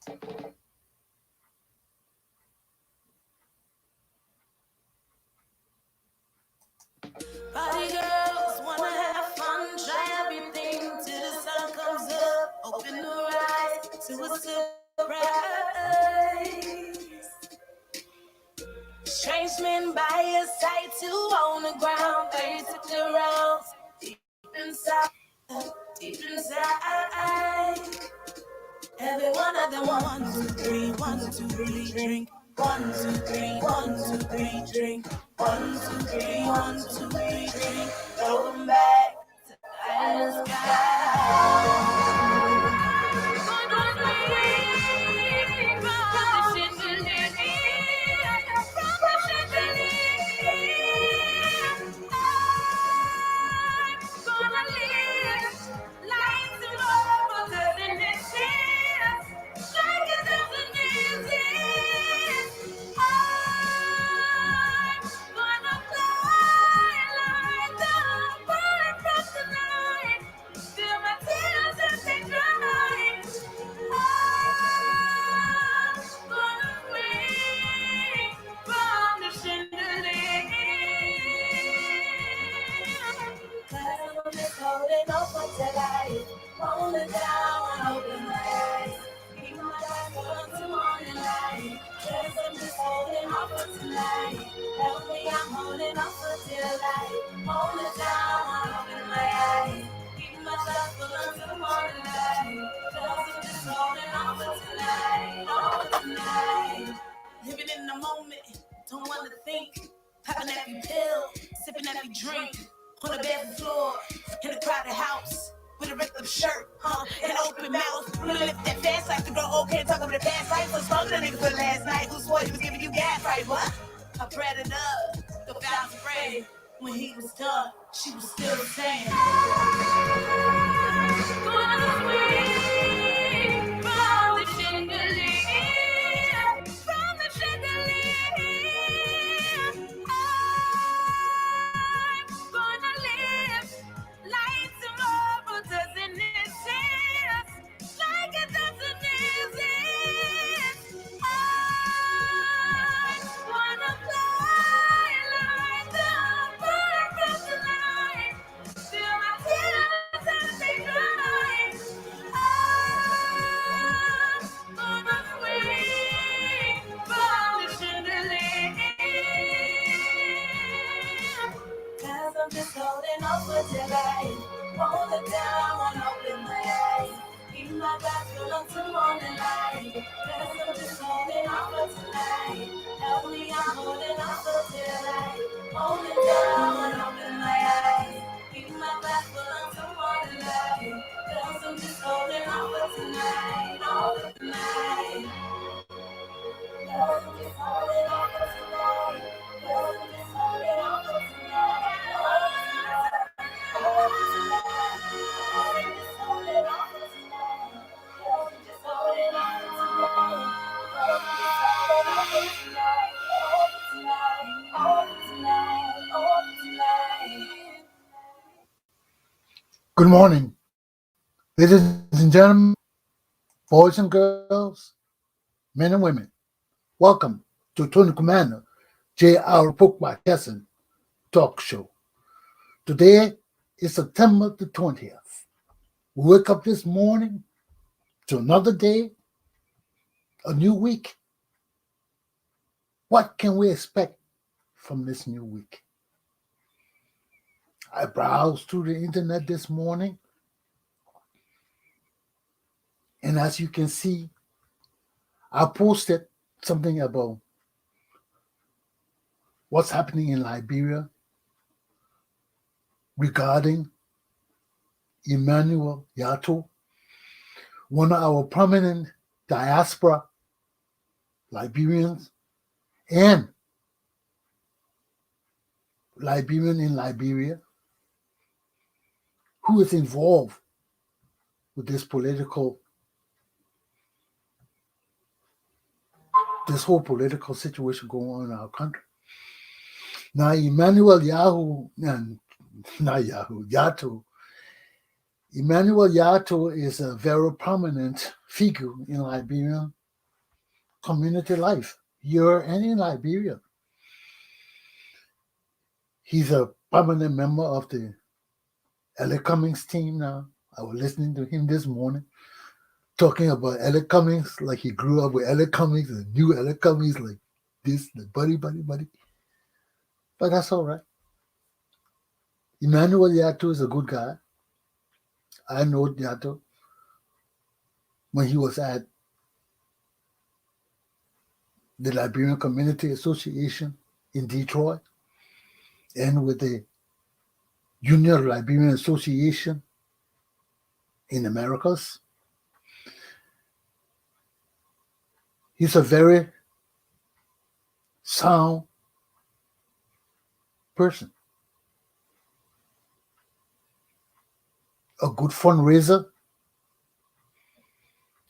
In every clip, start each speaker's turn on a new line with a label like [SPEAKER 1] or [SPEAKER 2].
[SPEAKER 1] Party girls wanna have fun, try everything till the sun comes up. Open your eyes to a surprise. Strange men by your side, two on the ground. They took the rounds deep inside. Every one of them, 1, 2, 3, 1, 2, 3, drink. 1, 2, 3, 1, 2, 3, drink. 1, 2, 3, 1, 2, 3, drink. Throw them back to the sky. Holding on for tonight, holding down, open my eyes. Keep my eyes on to morning light. Cause I'm just holding on for tonight. Help me, I'm holding on for daylight. Holding down, open my eyes. Keep my eyes on to morning light. Cause I'm just holding on for tonight, Living in the moment, don't want to think. Popping every pill, sipping every drink. On the bedroom floor, in a crowded house, with a ripped up shirt, and open mouth. Wanna lift that fast life to grow old, can't talk about the past life. Was smoking a nigga for last night, who swore he was giving you gas, right? What? I bred it up, the vows afraid. When he was done, she was still the same. I'm just holding on for tonight. Hold it down and open my eyes. Keep my back full until morning light. Cause I'm just holding on for tonight. Help me, I'm holding on for tonight. Hold it down and open my eyes. Keep my back full until morning light. Cause I'm just holding on for tonight. All for tonight. Cause I'm just holding on for tonight. Cause I'm just holding on for tonight.
[SPEAKER 2] Good morning, ladies and gentlemen, boys and girls, men and women. Welcome to Commander Galpohkpa Chesson Talk Show. Today is September the 20th. We wake up this morning to another day, a new week. What can we expect from this new week? I browsed through the internet this morning, and as you can see, I posted something about what's happening in Liberia regarding Emmanuel Yato, one of our prominent diaspora Liberians and Liberian in Liberia, who is involved with this whole political situation going on in our country. Now, Yato is a very prominent figure in Liberia, community life here and in Liberia. He's a permanent member of the Elliot Cummings team now. I was listening to him this morning talking about Elliot Cummings like he grew up with Elliot Cummings and knew Elliot Cummings like this, like buddy. But that's all right. Emmanuel Yato is a good guy. I know Yato when he was at the Liberian Community Association in Detroit and with the Union of Liberian Association in Americas. He's a very sound person, a good fundraiser,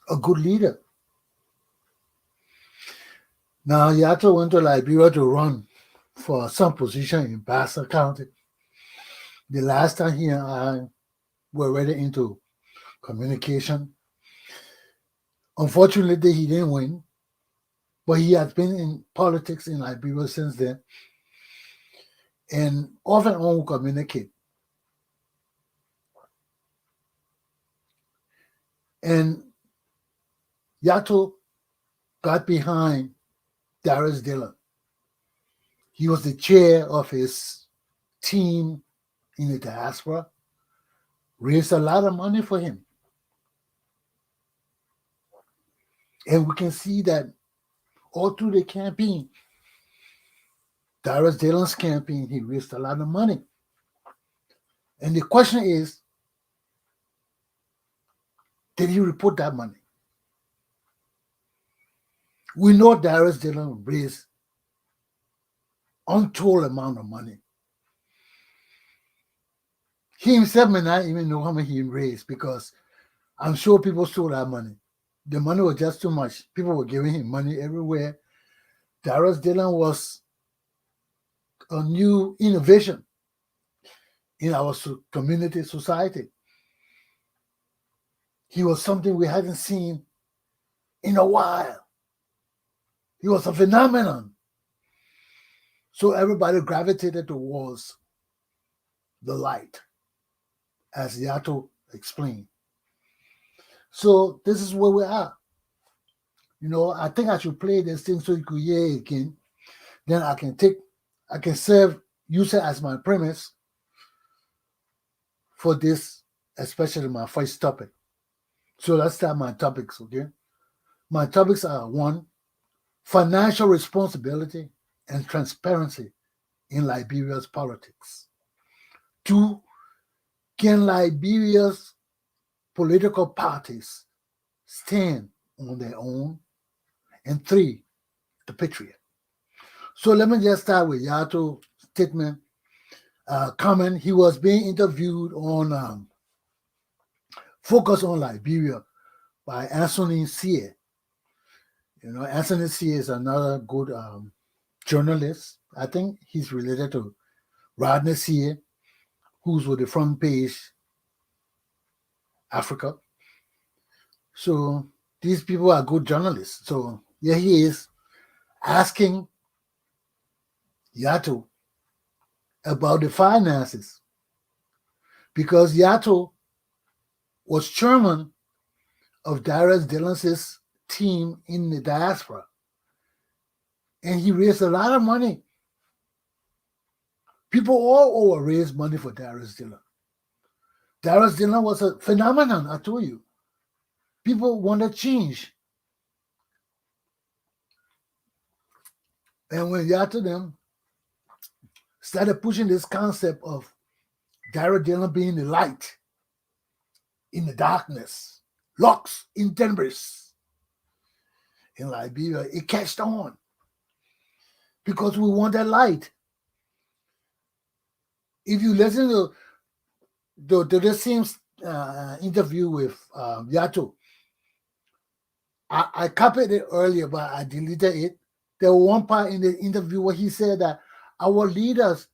[SPEAKER 2] a good leader. Now, Yato went to Liberia to run for some position in Basse County. The last time he and I were really into communication. Unfortunately, he didn't win, but he has been in politics in Liberia since then. And off and on we communicate. And Yato got behind Darius Dillon. He was the chair of his team in the diaspora, raised a lot of money for him. And we can see that all through the campaign, Darius Dillon's campaign, he raised a lot of money. And the question is, did he report that money? We know Darius Dillon raised untold amount of money. He himself may not even know how much he raised because I'm sure people stole that money. The money was just too much. People were giving him money everywhere. Darius Dillon was a new innovation in our community society. He was something we hadn't seen in a while. He was a phenomenon. So everybody gravitated towards the light, as Yato explained. So this is where we are. You know, I think I should play this thing so you could hear it again. Then I can use it as my premise for this, especially my first topic. So let's start my topics, okay? My topics are 1, financial responsibility and transparency in Liberia's politics. 2, can Liberia's political parties stand on their own? And 3, the Patriot. So let me just start with Yato's statement, comment. He was being interviewed on Focus on Liberia by Anthony Sear. You know, Anthony Sear is another good journalist. I think he's related to Rodney Sear, who's with the Front Page Africa. So these people are good journalists. So here he is asking Yato about the finances, because Yato was chairman of Darius Dillon's team in the diaspora, and he raised a lot of money. People all over raised money for Darius Dillon. Darius Dillon was a phenomenon, I told you. People wanted change. And when Yato them started pushing this concept of Darius Dillon being the light in the darkness, lux in tenebris in Liberia, it catched on because we want that light. If you listen to the same interview with Yato, I copied it earlier, but I deleted it. There was one part in the interview where he said that our leaders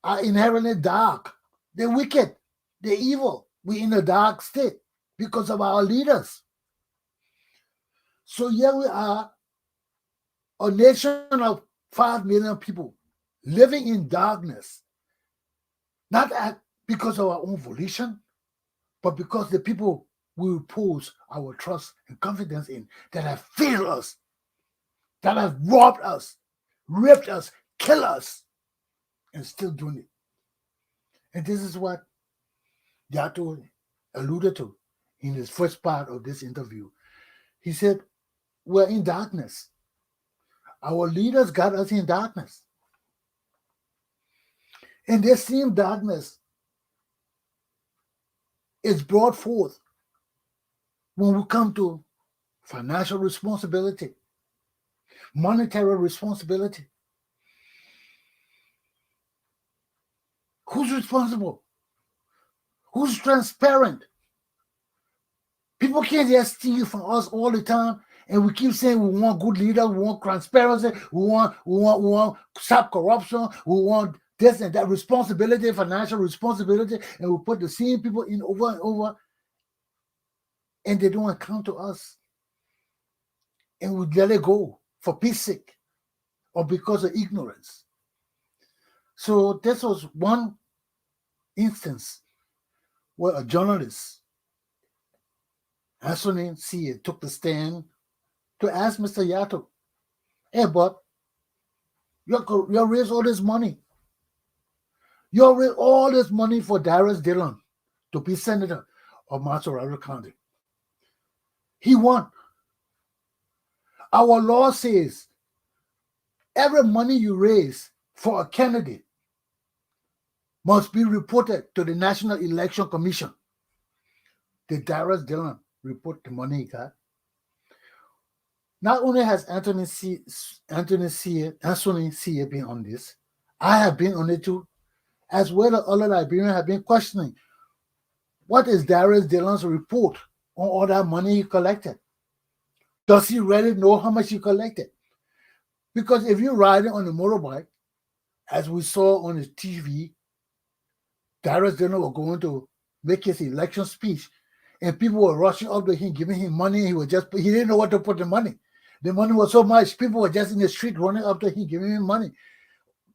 [SPEAKER 2] are inherently dark. They're wicked. They're evil. We're in a dark state because of our leaders. So here we are a nation of 5 million people living in darkness, not because of our own volition, but because the people we repose our trust and confidence in that have failed us, that have robbed us, raped us, killed us, and still doing it. And this is what Yato alluded to in his first part of this interview. He said, we're in darkness. Our leaders got us in darkness. And this same darkness is brought forth when we come to financial responsibility, monetary responsibility. Who's responsible? Who's transparent? People can't just steal from us all the time, and we keep saying we want good leaders, we want transparency, we want stop corruption, we want this and that responsibility, financial responsibility, and we put the same people in over and over, and they don't account to us, and we let it go for peace sake or because of ignorance. So this was one instance where a journalist, Anthony C, took the stand to ask Mr. Yato, hey, but you raised all this money. You raised all this money for Darius Dillon to be senator of Montserrat County. He won. Our law says every money you raise for a candidate must be reported to the National Election Commission. Did Darius Dillon report the money he got? Not only has Anthony C been on this, I have been on it too, as well as other Liberians have been questioning, what is Darius Dillon's report on all that money he collected? Does he really know how much he collected? Because if you're riding on a motorbike, as we saw on the TV, Darius Dillon was going to make his election speech, and people were rushing up to him, giving him money. He didn't know what to put the money. The money was so much, people were just in the street running up to him, giving him money.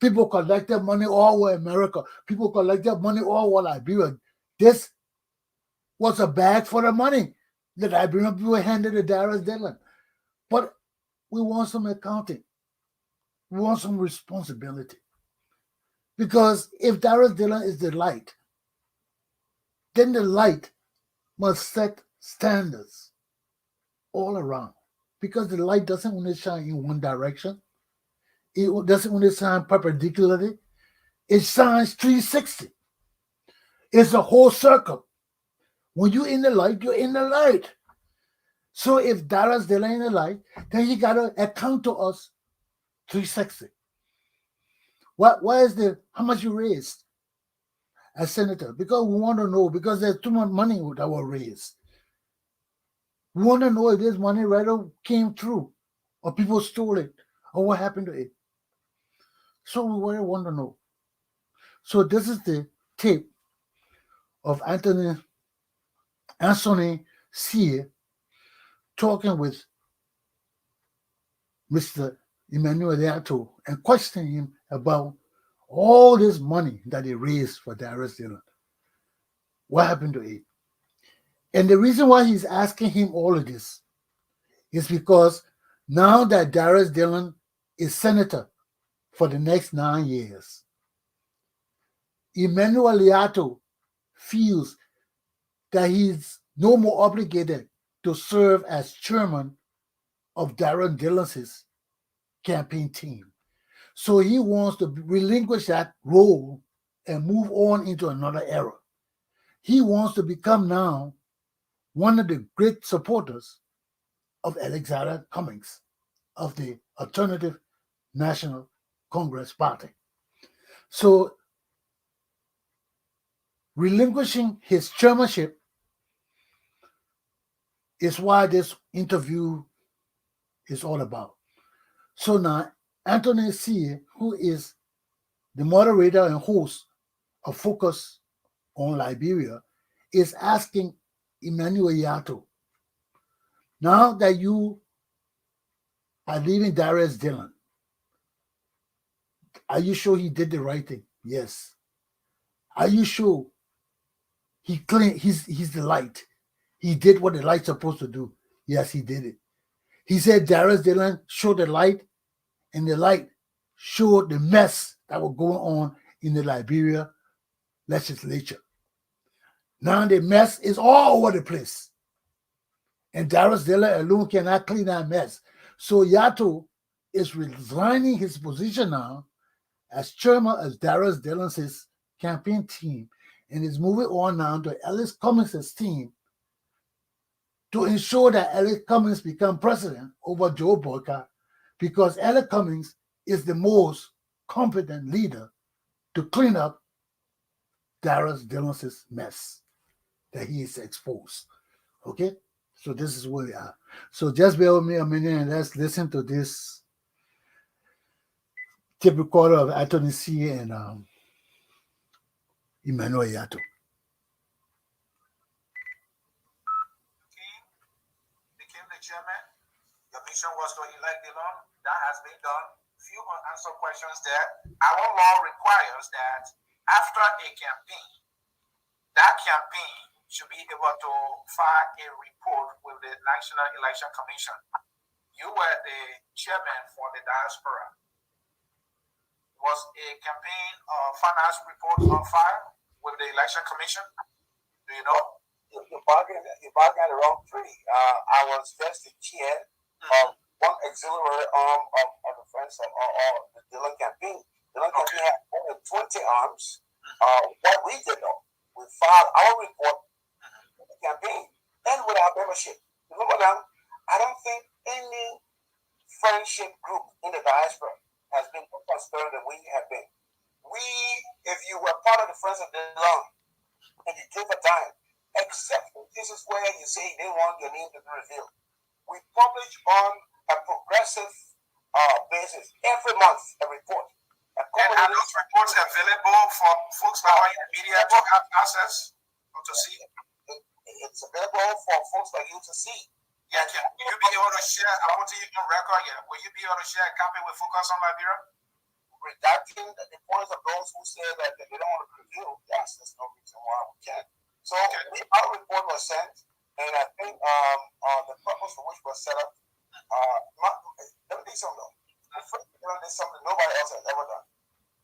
[SPEAKER 2] People collected money all over America. People collected money all over Liberia. This was a bag for the money that Liberian people handed to Darius Dillon. But we want some accounting. We want some responsibility. Because if Darius Dillon is the light, then the light must set standards all around. Because the light doesn't only shine in one direction. It doesn't only shine perpendicularly. It shines 360. It's a whole circle. When you're in the light, you're in the light. So if Darius Dillon in the light, then he got to account to us 360. What is how much you raised as senator? Because we want to know, because there's too much money that was raised. We want to know if this money rather came through, or people stole it, or what happened to it. So we really want to know. So this is the tape of Anthony C talking with Mr. Emmanuel Yato and questioning him about all this money that he raised for Darius Dillon. What happened to it? And the reason why he's asking him all of this is because now that Darius Dillon is senator for the next 9 years, Emmanuel Yato feels that he's no more obligated to serve as chairman of Darius Dillon's campaign team. So he wants to relinquish that role and move on into another era. He wants to become now one of the great supporters of Alexander Cummings of the Alternative National Congress Party. So relinquishing his chairmanship is why this interview is all about. So now, Anthony C., who is the moderator and host of Focus on Liberia, is asking Emmanuel Yato, now that you at leaving Darius Dillon. Are you sure he did the right thing? Yes. Are you sure he clean? He's the light. He did what the light's supposed to do. Yes, he did it. He said Darius Dillon showed the light, and the light showed the mess that was going on in the Liberia legislature. Now the mess is all over the place. And Darius Dillon alone cannot clean that mess. So Yato is resigning his position now as chairman of Darius Dillon's campaign team and is moving on now to Ellis Cummings' team to ensure that Ellis Cummings become president over Joe Boycott, because Ellis Cummings is the most competent leader to clean up Darius Dillon's mess that he is exposed. Okay? So this is where we are. So just bear with me a minute and let's listen to this tape recorder of Anthony C. and Emmanuel Yato.
[SPEAKER 3] Became the chairman. Your mission was to elect Dillon. That has been done. Few unanswered questions there. Our law requires that after a campaign, that campaign should be able to file a report with the National Election Commission. You were the chairman for the diaspora. Was a campaign finance report on file with the Election Commission? Do you know?
[SPEAKER 4] You bargained the wrong tree. I was just the chair of one auxiliary arm of the Friends of the Dillon campaign. Dillon campaign had more than 20 arms. What we did though, we filed our report with the campaign and with our membership. Remember now, I don't think any friendship group in the diaspora has been more transparent than we have been. If you were part of the Friends of Dillon and you gave a dime, except this is where you say they want your name to be revealed. We publish on a progressive basis every month a report.
[SPEAKER 3] And are those reports available for folks that are in the media to have access or to see?
[SPEAKER 4] It's available for folks like you to see.
[SPEAKER 3] Yeah, can you be able to share? I want to even record here. Will you be able to share a copy with Focus on Liberia?
[SPEAKER 4] Redacting the points of those who say that they don't want to review. Yes, there's no reason why we can't. So our report was sent, and I think the purpose for which was set up. Let me tell you something though. There's something nobody else has ever done.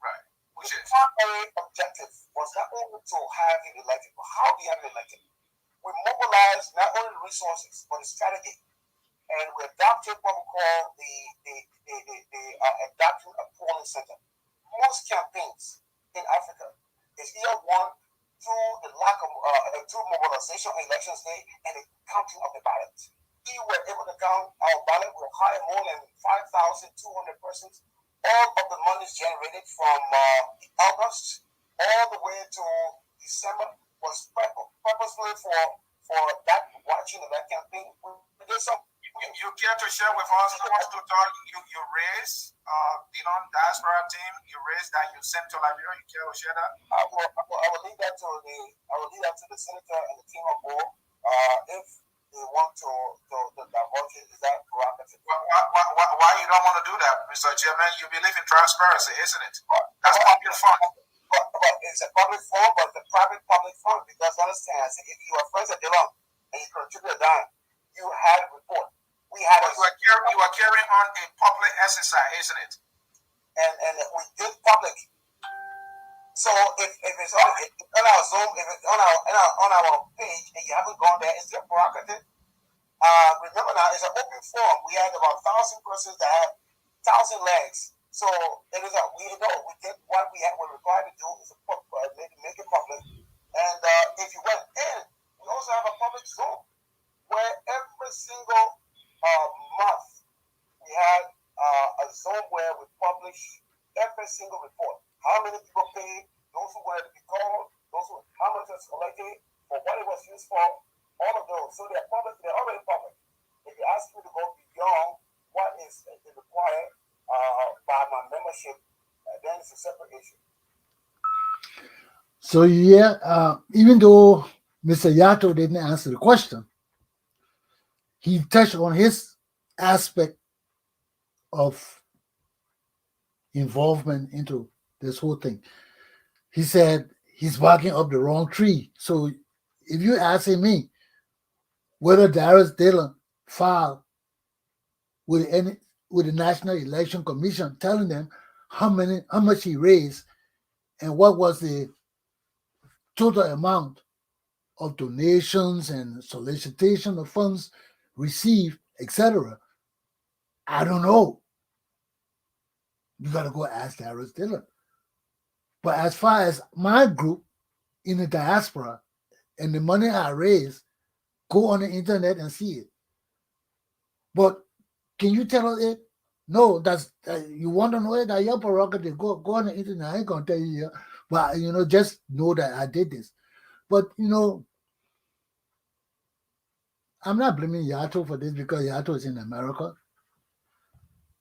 [SPEAKER 3] Right. Which
[SPEAKER 4] the
[SPEAKER 3] is
[SPEAKER 4] primary objective was not only to have him elected, but how do you have him elected? We mobilized not only the resources but the strategy, and we adopted what we call the adoption of polling center. Most campaigns in Africa is either won through the lack of through mobilization on elections day and the counting of the ballots. We were able to count our ballot. We hired more than 5,200 persons. All of the monies generated from August all the way to December was purposefully for that watching of that campaign. We did some.
[SPEAKER 3] You care to share with us how much total you raised, diaspora team, you raised that you sent to Liberia? You care to share that?
[SPEAKER 4] I will leave that to the senator and the team on board. If they want to divulge it, is that prerogative?
[SPEAKER 3] Why you don't want to do that, Mr. Chairman? You believe in transparency, isn't it? That's public fund.
[SPEAKER 4] But it's a public fund, but it's a private public fund, because understand, if you are Friends of Dillon and you contribute a dime, you had a report. We had
[SPEAKER 3] you are carrying on a public exercise, isn't it?
[SPEAKER 4] And we did public. So if it's on our Zoom, if it's on our page and you haven't gone there, it's your prerogative. Remember now, it's an open forum. We had about 1,000 persons that had 1,000 legs. So it is we did what we were required to do is make it public. And if you went in, we also have a public Zoom where every single month we had a zone where we publish every single report. How many people paid, those who wanted to be called, how much was collected, for what it was used for, all of those. So they're public, they're already public. If you ask me to go beyond what is required by my membership, then it's a separate issue.
[SPEAKER 2] So even though Mr. Yato didn't answer the question, he touched on his aspect of involvement into this whole thing. He said he's barking up the wrong tree. So if you asking me whether Darius Dillon filed with the National Election Commission telling them how much he raised and what was the total amount of donations and solicitation of funds received, etc. I don't know. You got to go ask Darius Dillon. But as far as my group in the diaspora and the money I raise, go on the internet and see it. But can you tell us it? No, that's you want to know it. That's your prerogative. Go on the internet. I ain't gonna tell you here. But just know that I did this. But I'm not blaming Yato for this because Yato is in America.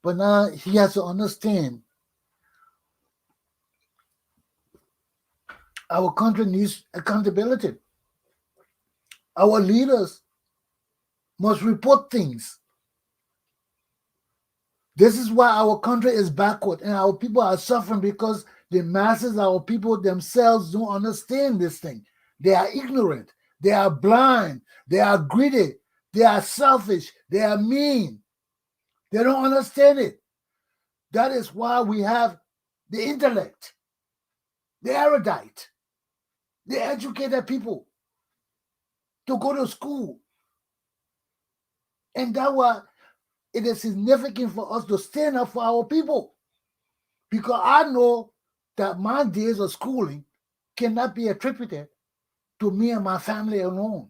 [SPEAKER 2] But now he has to understand our country needs accountability. Our leaders must report things. This is why our country is backward and our people are suffering because the masses, our people themselves don't understand this thing. They are ignorant. They are blind. They are greedy. They are selfish. They are mean. They don't understand it. That is why we have the intellect, the erudite, the educated people to go to school. And that's why it is significant for us to stand up for our people. Because I know that my days of schooling cannot be attributed to me and my family alone.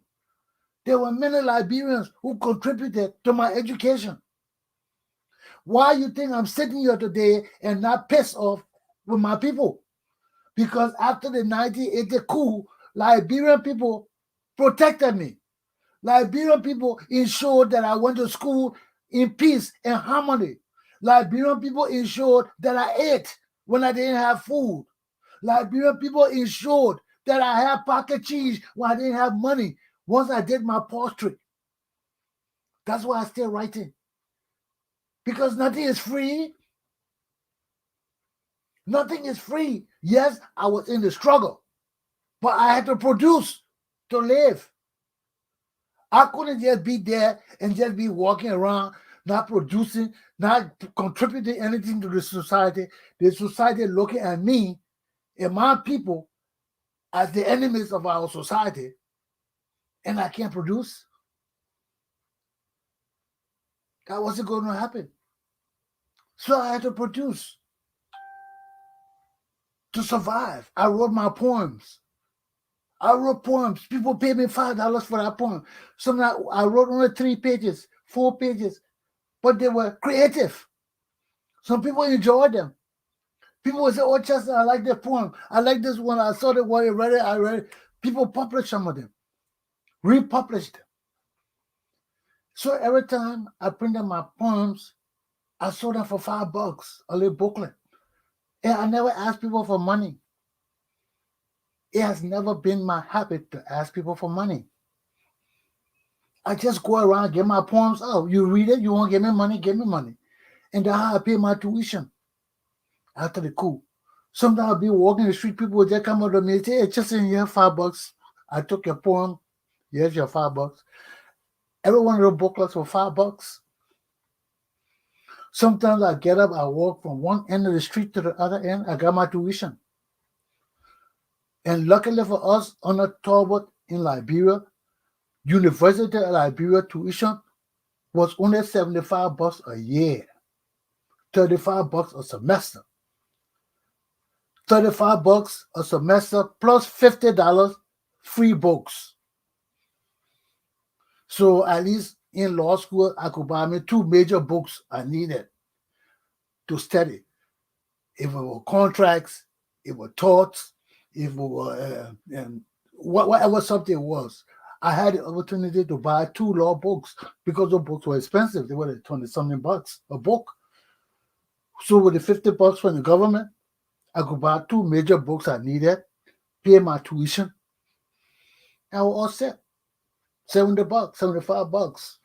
[SPEAKER 2] There were many Liberians who contributed to my education. Why you think I'm sitting here today and not pissed off with my people? Because after the 1980 coup, Liberian people protected me. Liberian people ensured that I went to school in peace and harmony. Liberian people ensured that I ate when I didn't have food. Liberian people ensured that I had pocket cheese when I didn't have money once I did my portrait. That's why I still writing. Because nothing is free. Nothing is free. Yes, I was in the struggle, but I had to produce to live. I couldn't just be there and just be walking around, not producing, not contributing anything to the society looking at me and my people as the enemies of our society, and I can't produce. That wasn't going to happen. So I had to produce to survive. I wrote my poems. I wrote poems. People paid me $5 for that poem. Sometimes I wrote only 3 pages, 4 pages, but they were creative. Some people enjoyed them. People would say, "Oh, Chesson, I like that poem. I like this one. I saw that one. I read it." People published some of them, republished them. So every time I printed my poems, I sold them for $5, a little booklet. And I never asked people for money. It has never been my habit to ask people for money. I just go around and get my poems. Oh, you read it? You want to give me money? Give me money. And that's how I pay my tuition after the coup. Sometimes I'll be walking the street, people would just come up to me and say, "Hey, Chesson, you have $5. I took your poem. Here's your $5. Every one of the booklets for $5. Sometimes I get up, I walk from one end of the street to the other end. I got my tuition. And luckily for us, under Talbot in Liberia, University of Liberia tuition was only $75 a year, $35 a semester. $35 a semester plus $50 free books. So at least in law school, I could buy me 2 major books I needed to study. If it were contracts, if it were torts, if it were whatever subject it was, I had the opportunity to buy 2 law books because those books were expensive. They were $20-something a book. So with the $50 from the government, I could buy 2 major books I needed, pay my tuition, and I was all set. $70, $75.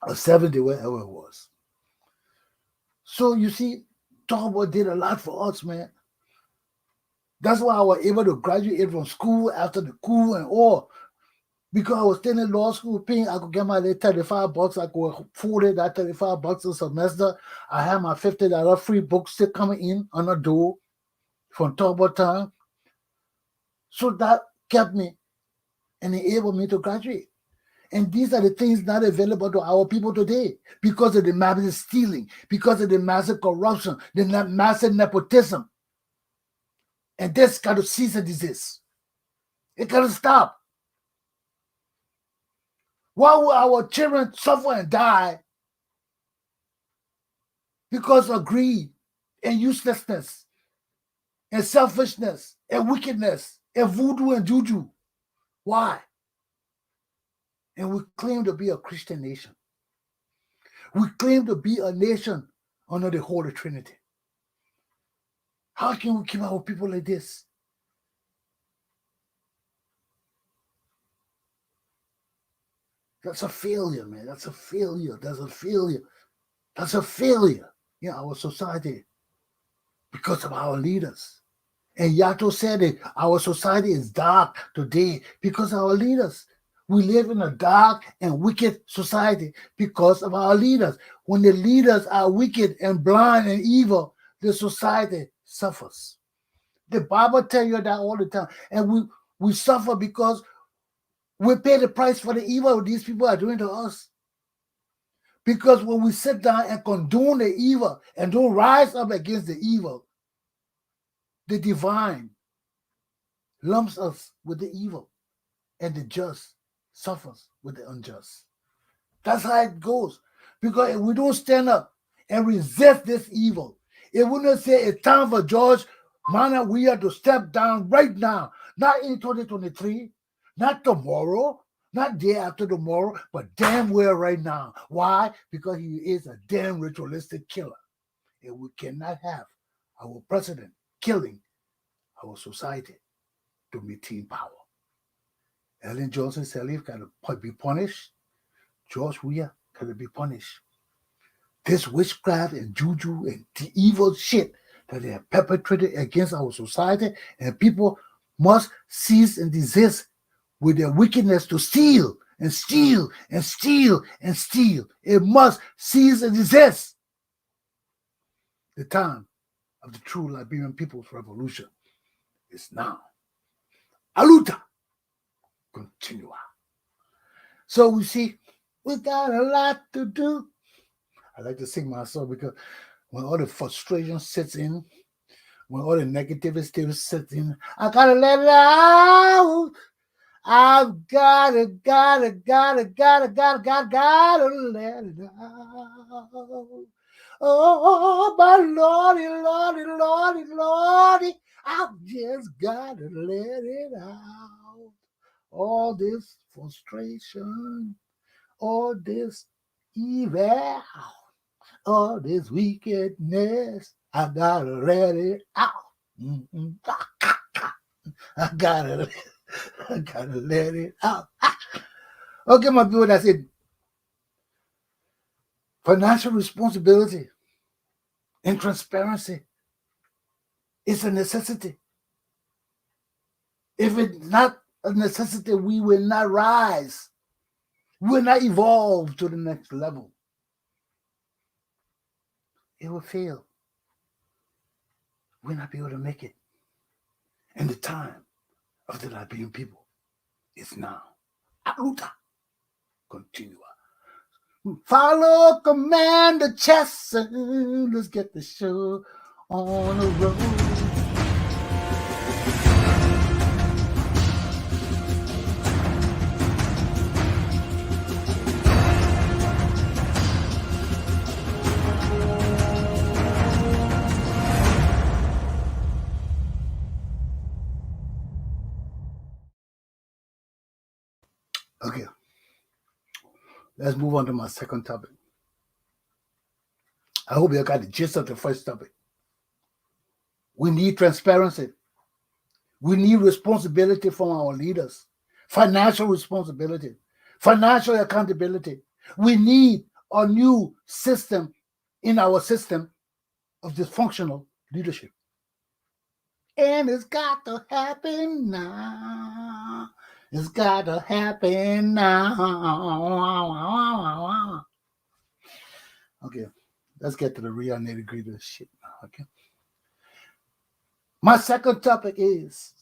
[SPEAKER 2] or 70, wherever it was. So you see, Talkboy did a lot for us, man. That's why I was able to graduate from school after the coup and all. Because I was still in law school paying, I could get my $35. I could afford it, that $35 a semester. I had my $50 free books still coming in on the door from Talkboy time. So that kept me and enabled me to graduate. And these are the things not available to our people today because of the massive stealing, because of the massive corruption, the massive nepotism. And this got to cease and desist. It got to stop. Why will our children suffer and die because of greed and uselessness and selfishness and wickedness and voodoo and juju? Why? And we claim to be a Christian nation. We claim to be a nation under the Holy Trinity. How can we keep our people like this? That's a failure, man. That's a failure. That's a failure. That's a failure in our society because of our leaders. And Yato said it, our society is dark today because of our leaders. We live in a dark and wicked society because of our leaders. When the leaders are wicked and blind and evil, the society suffers. The Bible tells you that all the time. And we suffer because we pay the price for the evil these people are doing to us. Because when we sit down and condone the evil and don't rise up against the evil, the divine lumps us with the evil, and the just suffers with the unjust. That's how it goes. Because if we don't stand up and resist this evil, it wouldn't say it's time for George Mana we are to step down right now, not in 2023, not tomorrow, not day after tomorrow, but damn well right now. Why? Because he is a damn ritualistic killer. And we cannot have our president killing our society to maintain power. Ellen Johnson Sirleaf got to be punished. George Weah got to be punished. This witchcraft and juju and the evil shit that they have perpetrated against our society, and people must cease and desist with their wickedness to steal and steal and steal and steal. It must cease and desist. The time of the true Liberian People's Revolution is now. Aluta continua. So we see, we got a lot to do. I like to sing my song because when all the frustration sets in, when all the negativity sets in, I gotta let it out. I've gotta let it out. Oh, my Lordy, I've just gotta let it out. All this frustration, all this evil, all this wickedness, I gotta let it out. I gotta let it out. Okay, my people, that's it. Financial responsibility and transparency is a necessity. If it's not a necessity, we will not rise. We will not evolve to the next level. It will fail. We'll not be able to make it. And the time of the Liberian people is now. Aluta. Continua. Follow Commander Chesson. Let's get the show on the road. Okay, let's move on to my second topic. I hope you got the gist of the first topic. We need transparency. We need responsibility from our leaders. Financial responsibility. Financial accountability. We need a new system in our system of dysfunctional leadership. And it's got to happen now. It's got to happen now. Okay, let's get to the real nitty-gritty shit now, okay? My second topic is,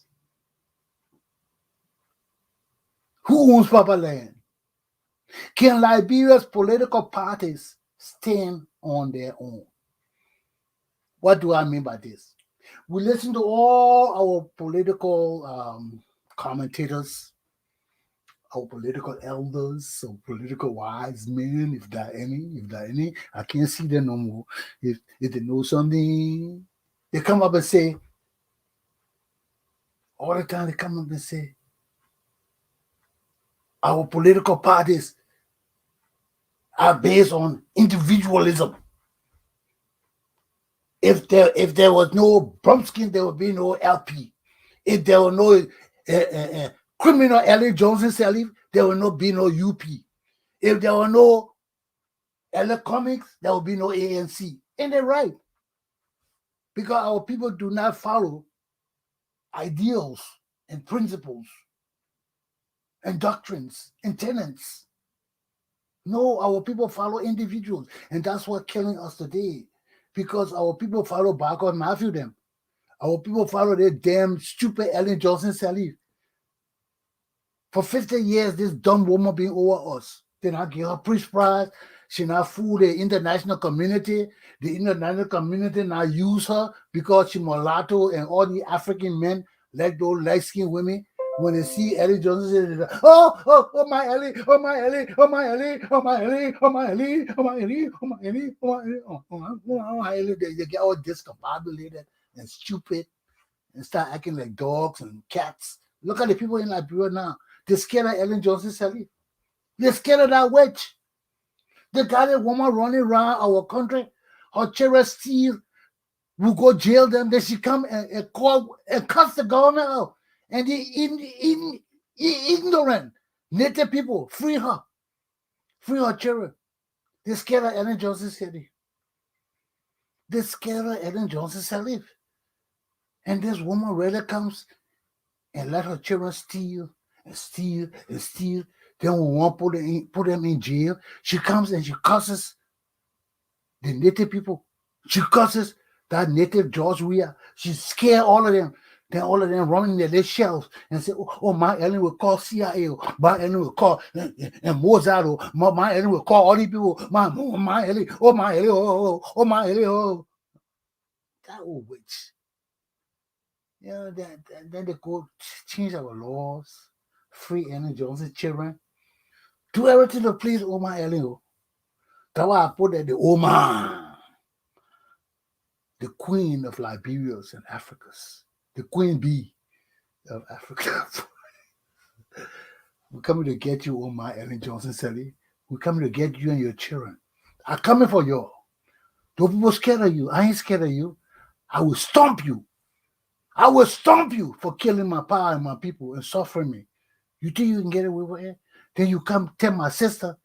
[SPEAKER 2] who owns Papa land? Can Liberia's political parties stand on their own? What do I mean by this? We listen to all our political commentators, our political elders, our political wise men, if there are any. I can't see them no more. If they know something, they come up and say, all the time they come up and say, our political parties are based on individualism. If there was no Brumskin, there would be no LP. If there were no criminal L.A. Johnson Salif, there would not be no UP. If there were no L.A. Comics, there would be no ANC. And they're right. Because our people do not follow ideals and principles and doctrines and tenets. No, our people follow individuals. And that's what's killing us today. Because our people follow Barcode Matthew them. Our people follow their damn stupid Ellen Johnson Salif. For 50 years, this dumb woman been over us. They not give her Peace Prize. She not fool the international community. The international community not use her because she mulatto and all the African men like those light-skinned women. When they see Ellie Johnson, say, oh my Ellie, oh my Ellie, oh my Ellie, oh my Ellie, oh my Ellie, oh my Ellie, oh my Ellie, oh my Ellie, they get all discombobulated and stupid and start acting like dogs and cats. Look at the people in Liberia now. They're scared of Ellen Johnson Sally. They're scared of that witch. They got a woman running around our country. Her children steal. Will go jail them. Then she come and call and cuss the government out. And the ignorant native people free her children. They're scared of Ellen Johnson Sally. They're scared of Ellen Johnson Sally. And this woman really comes and let her children steal and steal and steal. Then we want to put them in jail. She comes and she curses the native people. She curses that native George Weah. She scared all of them. Then all of them running their shelves and say, oh, my Ellen will call CIA. My Ellen will call and Mozart. My Ellen will call all these people. My Ellen. Oh, my Ellen. Oh, my Ellen. Oh. That old witch. You know, then they go change our laws, free Ellen Johnson children, do everything to please Oma Ellen. That's why I put that the Oma, the queen of Liberias and Africas, the queen bee of Africa. We're coming to get you, Oma Ellen Johnson Sally. We're coming to get you and your children. I'm coming for you. Those people scared of you. I ain't scared of you. I will stomp you. I will stomp you for killing my power and my people and suffering me. You think you can get away with it? Then you come tell my sister,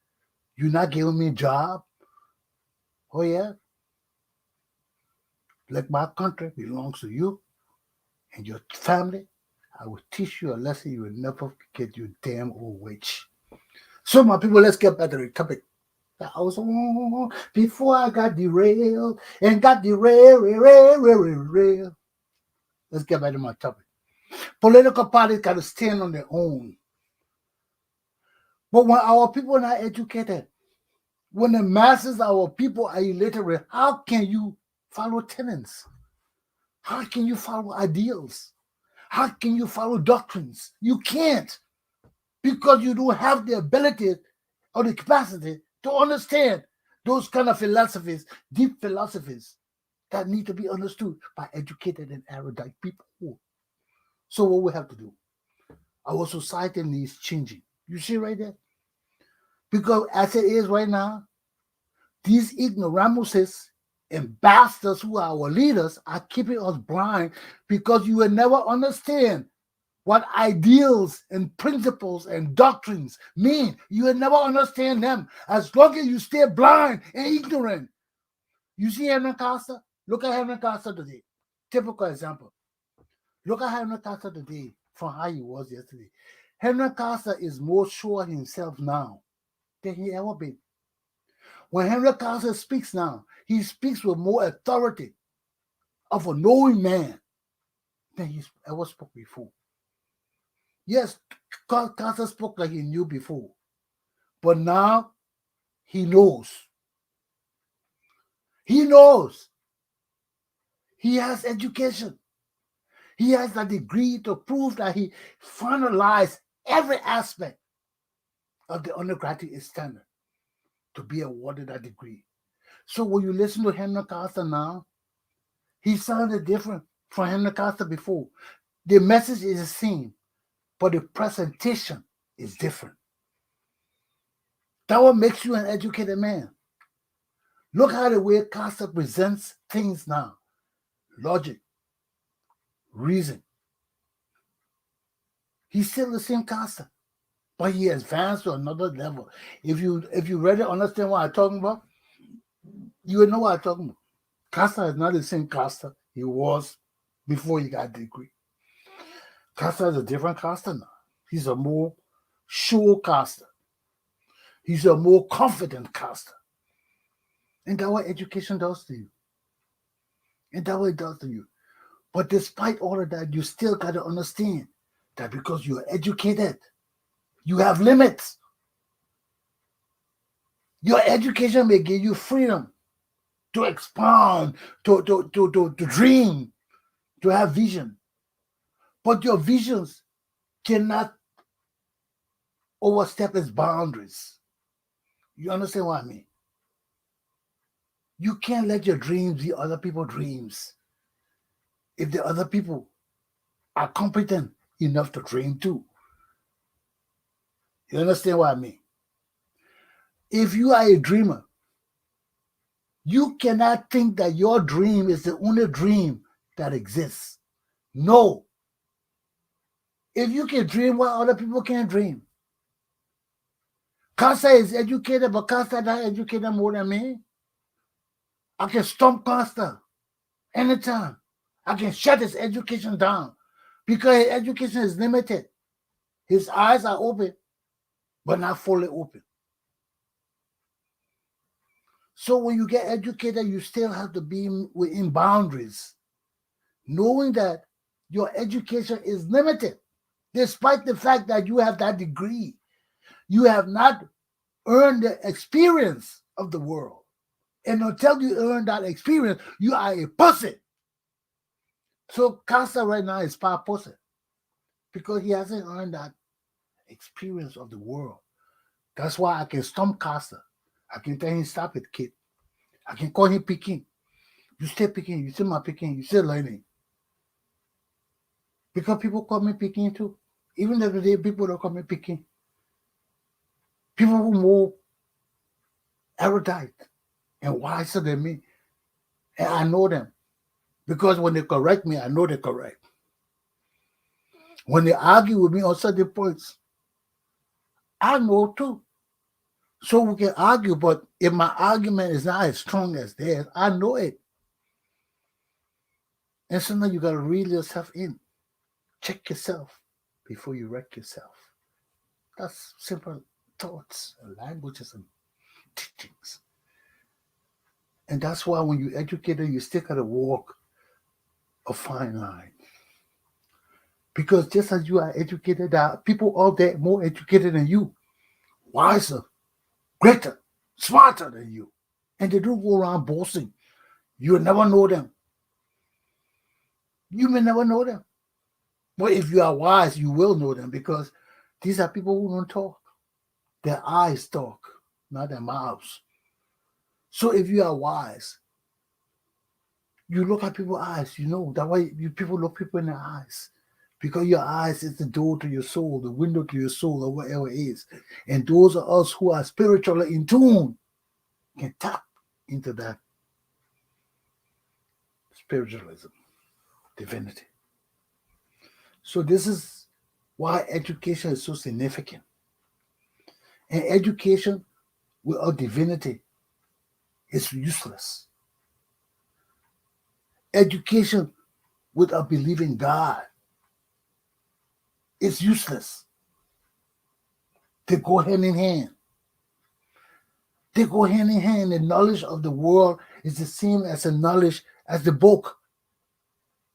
[SPEAKER 2] you're not giving me a job? Oh, yeah? Like my country belongs to you and your family. I will teach you a lesson you will never forget, you damn old witch. So, my people, let's get back to the topic. I was on before I got derailed and got derailed. Let's get back to my topic. Political parties got to stand on their own. But when our people are not educated, when the masses of our people are illiterate, how can you follow tenets? How can you follow ideals? How can you follow doctrines? You can't, because you don't have the ability or the capacity to understand those kind of philosophies, deep philosophies that need to be understood by educated and erudite people. So what we have to do? Our society needs changing. You see right there? Because as it is right now, these ignoramuses and bastards who are our leaders are keeping us blind, because you will never understand what ideals and principles and doctrines mean. You will never understand them as long as you stay blind and ignorant. You see Henry Costa? Look at Henry Costa today. Typical example. Look at Henry Costa today from how he was yesterday. Henry Costa is more sure himself now than he ever been. When Henry Costa speaks now, he speaks with more authority of a knowing man than he's ever spoke before. Yes, Costa spoke like he knew before, but now he knows. He knows. He has education. He has a degree to prove that he finalized every aspect of the undergraduate standard to be awarded that degree. So when you listen to Henry Costa now, he sounded different from Henry Costa before. The message is the same, but the presentation is different. That what makes you an educated man. Look how the way Costa presents things now. Logic, reason. He's still the same Costa, but he advanced to another level. If you really understand what I'm talking about, you will know what I'm talking about. Costa is not the same Costa he was before he got the degree. Costa is a different Costa now. He's a more sure Costa. He's a more confident Costa. And that's what education does to you. And that's what it does to you. But despite all of that, you still got to understand that because you're educated, you have limits. Your education may give you freedom to expound, to dream, to have vision. But your visions cannot overstep its boundaries. You understand what I mean? You can't let your dreams be other people's dreams. If the other people are competent enough to dream too. You understand what I mean? If you are a dreamer, you cannot think that your dream is the only dream that exists. No. If you can dream while other people can't dream. Costa is educated, but Costa not educated more than me. I can stomp Costa anytime. I can shut his education down because his education is limited. His eyes are open, but not fully open. So when you get educated, you still have to be within boundaries, knowing that your education is limited, despite the fact that you have that degree. You have not earned the experience of the world. And until you earn that experience, you are a pussy. So Costa right now is part pussy because he hasn't earned that experience of the world. That's why I can stomp Costa. I can tell him, stop it, kid. I can call him Peking. You still Peking. You still my Peking. You still learning. Because people call me Peking too. Even every day, people don't call me Peking. People who are more erudite and wiser than me. And I know them. Because when they correct me, I know they're correct. When they argue with me on certain points, I know too. So we can argue, but if my argument is not as strong as theirs, I know it. And sometimes you got to reel yourself in. Check yourself before you wreck yourself. That's simple thoughts and languages and teachings. And that's why when you're educated, you still got to walk a fine line. Because just as you are educated, there are people out there more educated than you, wiser, greater, smarter than you. And they don't go around boasting. You'll never know them. You may never know them. But if you are wise, you will know them because these are people who don't talk. Their eyes talk, not their mouths. So if you are wise, you look at people's eyes. You know that way people look people in their eyes. Because your eyes is the door to your soul, the window to your soul, or whatever it is. And those of us who are spiritually in tune can tap into that spiritualism, divinity. So this is why education is so significant. And education without divinity is useless. Education without believing God is useless. They go hand in hand. They go hand in hand. The knowledge of the world is the same as the knowledge as the book.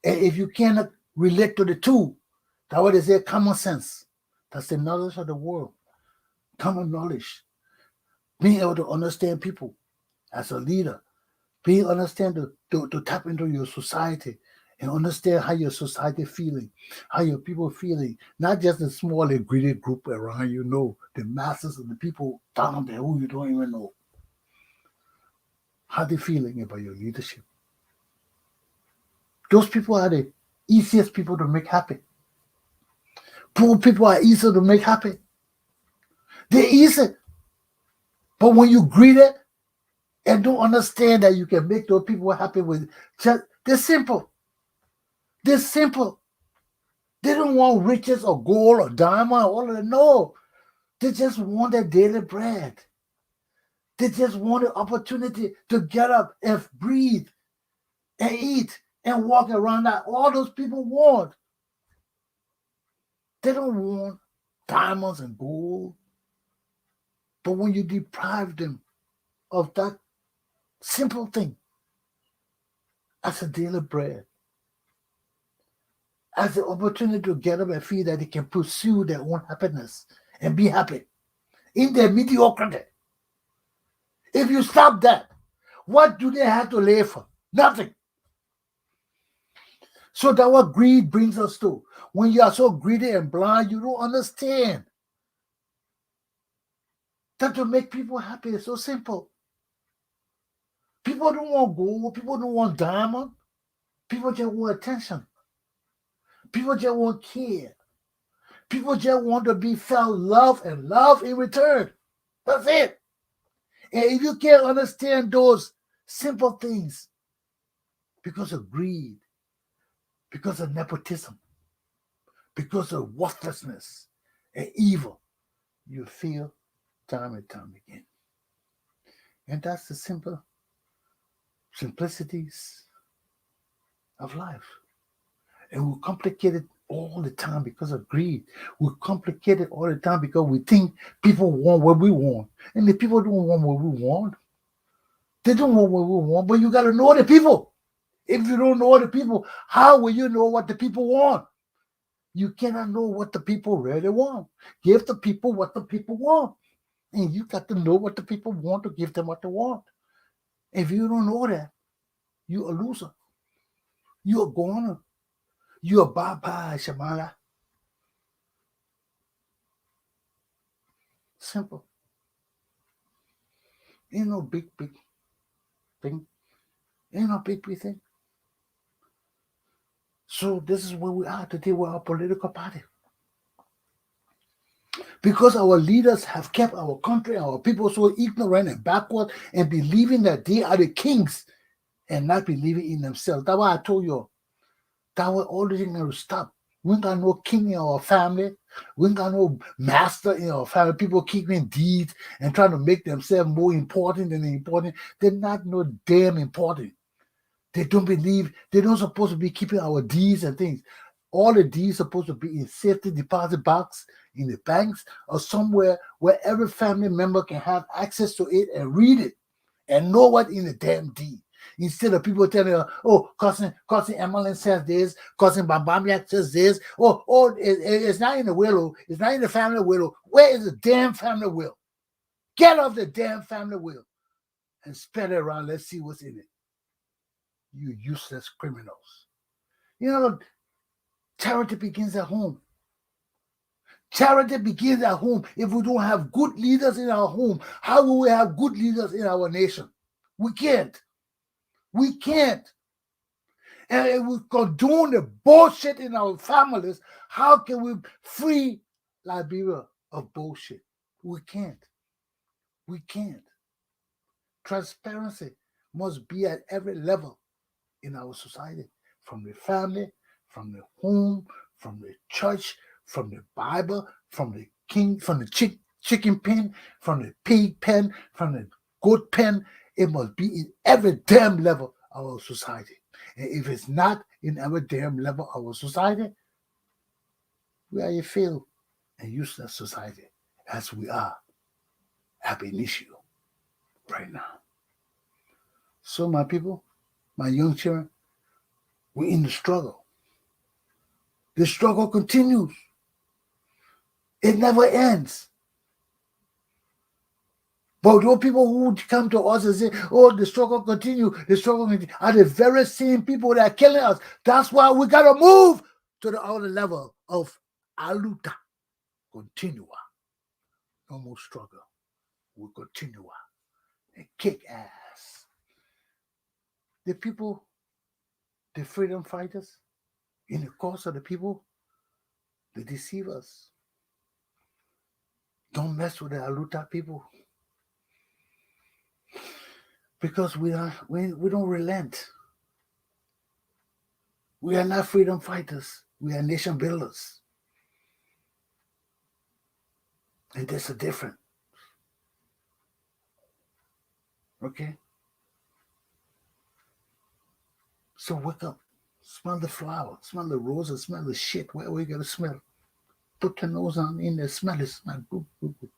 [SPEAKER 2] And if you cannot relate to the two, that's what they say, common sense. That's the knowledge of the world. Common knowledge. Being able to understand people as a leader. Being understand to tap into your society and understand how your society feeling, how your people feeling. Not just the small ingredient group around you, know, the masses of the people down there who you don't even know. How they feeling about your leadership. Those people are the easiest people to make happy. Poor people are easier to make happy. They're easy. But when you greet it and don't understand that you can make those people happy with just, they're simple. They're simple. They don't want riches or gold or diamond or all of that. No. They just want their daily bread. They just want the opportunity to get up and breathe and eat and walk around that all those people want. They don't want diamonds and gold. But when you deprive them of that simple thing as a daily bread, as the opportunity to get up and feel that they can pursue their own happiness and be happy in their mediocrity. If you stop that, what do they have to live for? Nothing. So that's what greed brings us to. When you are so greedy and blind, you don't understand that to make people happy is so simple. People don't want gold. People don't want diamond. People just want attention. People just want care. People just want to be felt love and love in return. That's it. And if you can't understand those simple things because of greed, because of nepotism, because of worthlessness and evil, you fail time and time again. And that's the simplicities of life. And we complicate it all the time because of greed. We complicate it all the time because we think people want what we want. And the people don't want what we want. They don't want what we want, but you got to know the people. If you don't know the people, how will you know what the people want? You cannot know what the people really want. Give the people what the people want. And you got to know what the people want to give them what they want. If you don't know that, you're a loser. You're a goner. You're a bye-bye, Shamala. Simple. Ain't no big thing. Ain't no big thing. So this is where we are today with our political party. Because our leaders have kept our country, our people so ignorant and backward and believing that they are the kings and not believing in themselves. That's why I told you that was all the things that will stop. We ain't got no king in our family. We ain't got no master in our family. People keeping deeds and trying to make themselves more important than important. They're not no damn important. They don't believe, they don't supposed to be keeping our deeds and things. All the deeds supposed to be in safety deposit box in the banks or somewhere where every family member can have access to it and read it and know what in the damn deed. Instead of people telling you, oh, cousin Emmeline says this, cousin Bambamiak says this, it's not in the will, it's not in the family will. Where is the damn family will? Get off the damn family will and spread it around. Let's see what's in it. You useless criminals. You know, charity begins at home. Charity begins at home. If we don't have good leaders in our home, how will we have good leaders in our nation? We can't. We can't. And if we condone the bullshit in our families, how can we free Liberia of bullshit? We can't. We can't. Transparency must be at every level in our society, from the family, from the home, from the church, from the Bible, from the king, from the chicken pen, from the pig pen, from the goat pen. It must be in every damn level of our society. And if it's not in every damn level of our society, we are a failed and useless society, as we are ab initio right now. So, my people, my young children, we're in the struggle. The struggle continues. It never ends. But those people who come to us and say, oh, the struggle continues, are the very same people that are killing us. That's why we got to move to the other level of aluta continua. No more struggle. We continue and kick ass. The people, the freedom fighters, in the cause of the people, they deceive us. Don't mess with the aluta people. Because we don't relent. We are not freedom fighters. We are nation builders. And there's a difference. Okay? So wake up. Smell the flower. Smell the roses. Smell the shit. Where we gotta smell? Put your nose on in there. Smell it. Smell it. Boop, boop, boop.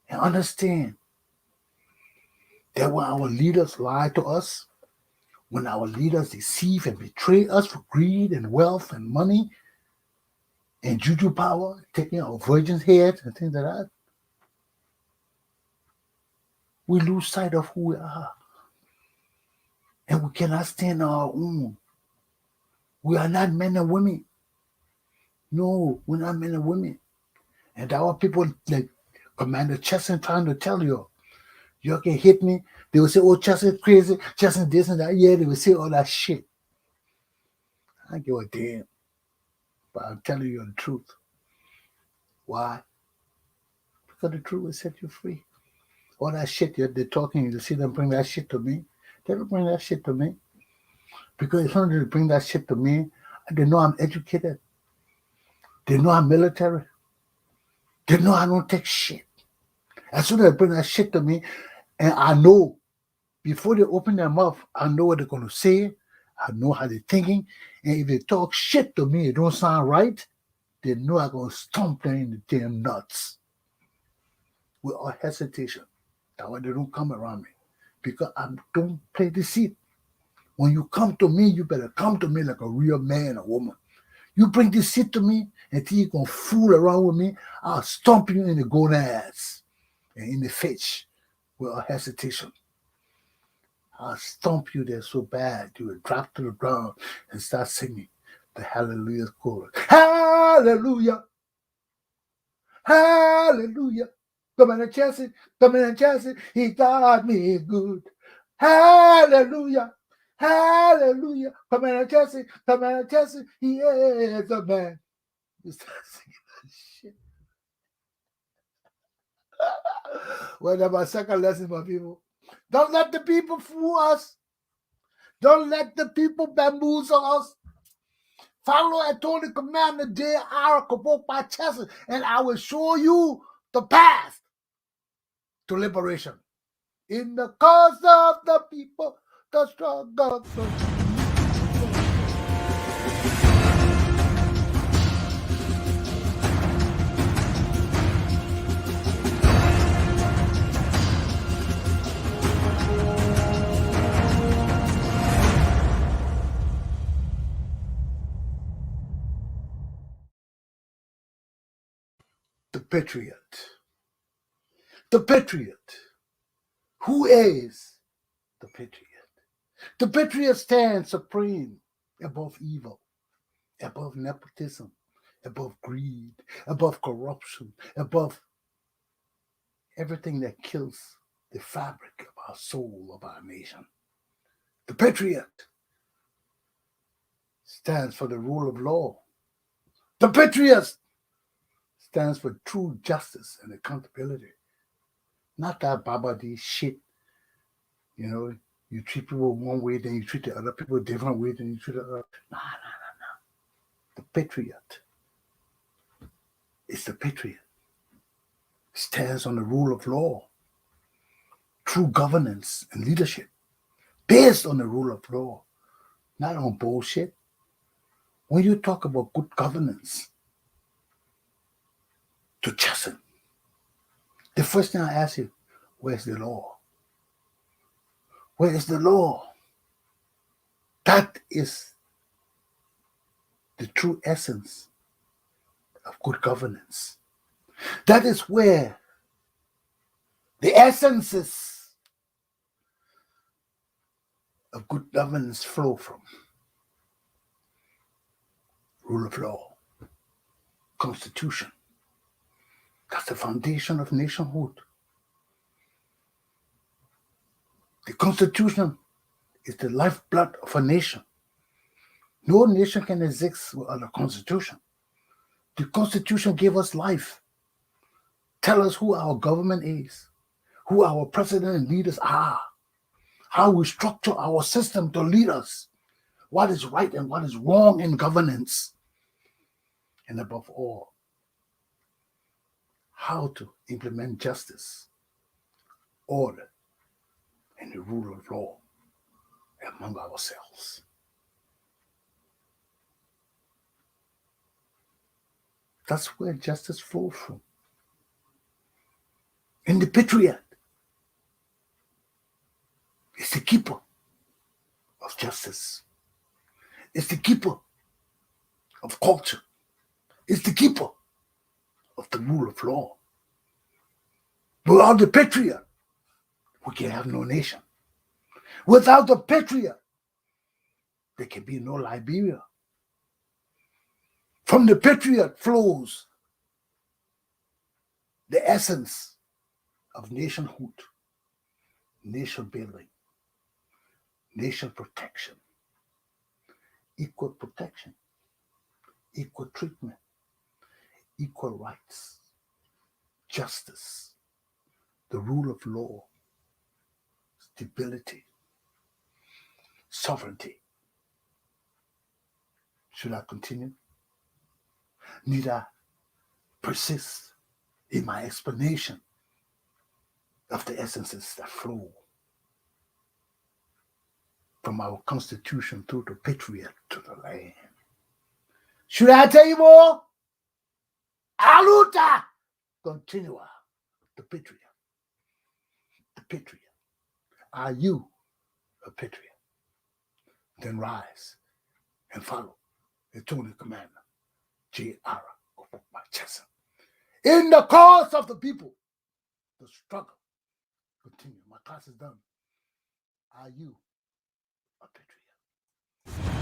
[SPEAKER 2] And understand that when our leaders lie to us, when our leaders deceive and betray us for greed and wealth and money and juju power, taking our virgin's heads and things like that, we lose sight of who we are. And we cannot stand on our own. We are not men and women. No, we're not men and women. And our people, like Commander Chesson, trying to tell you, you can hit me. They will say, oh, Chesson crazy, Chesson this and that. Yeah, they will say all that shit. I don't give a damn. But I'm telling you the truth. Why? Because the truth will set you free. All that shit they're talking, you see them bring that shit to me. They don't bring that shit to me. Because if somebody bring that shit to me, they know I'm educated. They know I'm military. They know I don't take shit. As soon as they bring that shit to me, and I know, before they open their mouth, I know what they're going to say. I know how they're thinking. And if they talk shit to me, it don't sound right, they know I'm going to stomp them in the damn nuts. Without hesitation. That's why they don't come around me. Because I don't play deceit. When you come to me, you better come to me like a real man or woman. You bring deceit to me until you're going to fool around with me, I'll stomp you in the gonads and in the face without hesitation. I'll stomp you there so bad you will drop to the ground and start singing the Hallelujah chorus. Hallelujah! Hallelujah! Commander Chesson, he got me good. Hallelujah! Hallelujah! Commander Chesson, he is a man. You start singing that shit. Well, that's my second lesson, my people. Don't let the people fool us. Don't let the people bamboozle us. Follow and told the Commander Galpohkpa Chesson, and I will show you the path to liberation. In the cause of the people, the struggle. The Patriot. The Patriot. Who is the Patriot? The Patriot stands supreme above evil, above nepotism, above greed, above corruption, above everything that kills the fabric of our soul, of our nation. The Patriot stands for the rule of law. The Patriot stands for true justice and accountability. Not that babadi shit, you treat people one way, then you treat the other people a different way, then you treat the other. No. The Patriot is the Patriot. Stands on the rule of law, true governance and leadership, based on the rule of law, not on bullshit. When you talk about good governance to Chesson, the first thing I ask you, where's the law? Where is the law? That is the true essence of good governance. That is where the essences of good governance flow from. Rule of law, constitution. That's the foundation of nationhood. The Constitution is the lifeblood of a nation. No nation can exist without a Constitution. The Constitution gave us life. Tell us who our government is, who our president and leaders are, how we structure our system to lead us, what is right and what is wrong in governance, and above all, how to implement justice, order, and the rule of law among ourselves. That's where justice flows from. And the Patriot is the keeper of justice. It's the keeper of culture. It's the keeper of the rule of law. Without the Patriot, we can have no nation. Without the Patriot, there can be no Liberia. From the Patriot flows the essence of nationhood, nation building, nation protection, equal treatment, equal rights, justice, the rule of law, stability, sovereignty. Should I continue? Need I persist in my explanation of the essences that flow from our Constitution through the Patriot to the land? Should I tell you more? Aluta continua. The Patriot. The Patriot. Are you a Patriot? Then rise and follow the Tony Commander, Galpohkpa Chesson. In the cause of the people, the struggle continue. My class is done. Are you a Patriot?